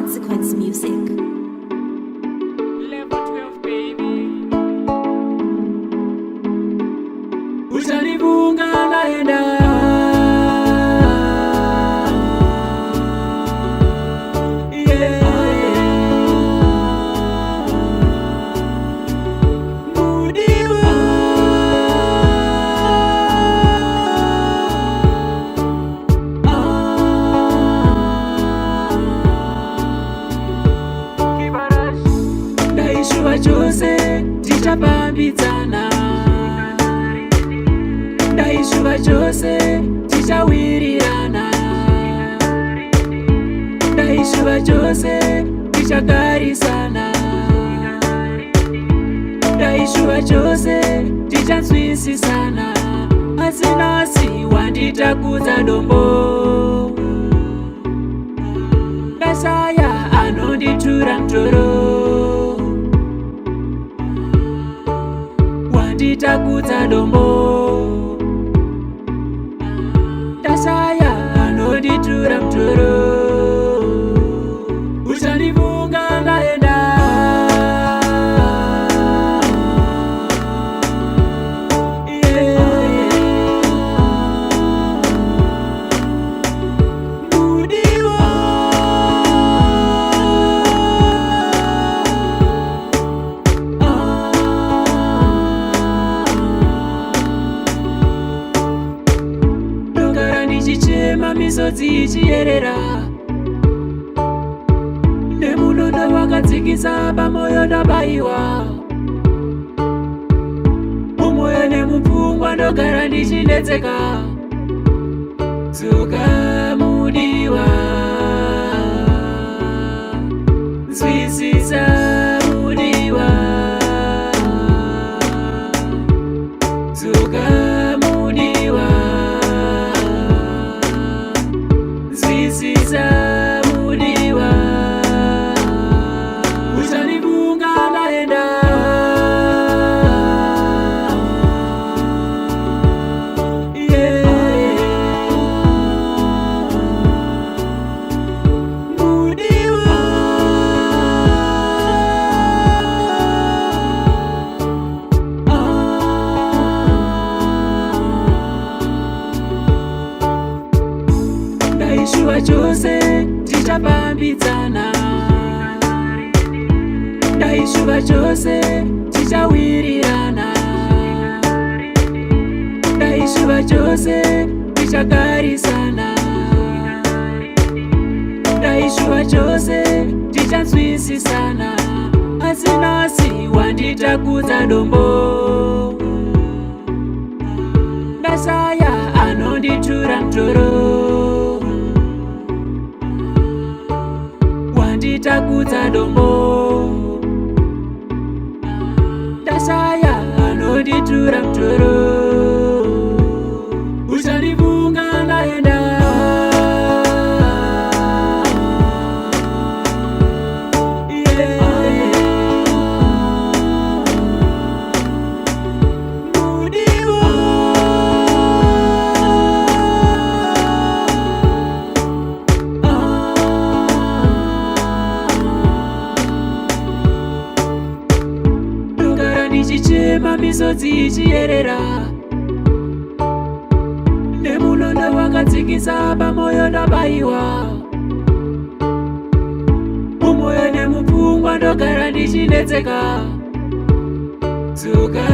Consequence Music. Level 12, baby. Utanibunga naenda. Chose tichapambidzana, ndaishuva chose tichawirirana, ndaishuva chose tichagarisana, ndaishuva chose tichanzwisisana, asi nhasi wanditakudza dombo, ndashaya anonditura mutoro, nditakudza dombo, ndashaya anonditura mutoro, uchandibunga ndaenda. Ndichichema misodzi ichiyerera, nemunondo wakadzikisa pamoyo ndabayiwa, mumwoyo nemupfungwa ndogara ndichinetseka. Dzoka mudiwa, nzwisisa mudiwa, dzoka mudiwa, nzwisisa mudiwa, uchandibunga ndaenda. Mudiwa, ndaishuva chose tichapambidzana, ndaishuva chose tichawirirana, ndaishuva chose tichagarisana, ndaishuva chose tichanzwisisana, asi nhasi wanditakudza dombo, ndashaya anonditura mutoro, wanditakudza dombo, ndashaya anonditura mutoro, uchandibunga ndaenda. Ndichichema misodzi ichiyerera, nemunondo wakadzikisa pamoyo ndabayiwa, mumwoyo nemupfungwa ndogara ndichinetseka. Dzoka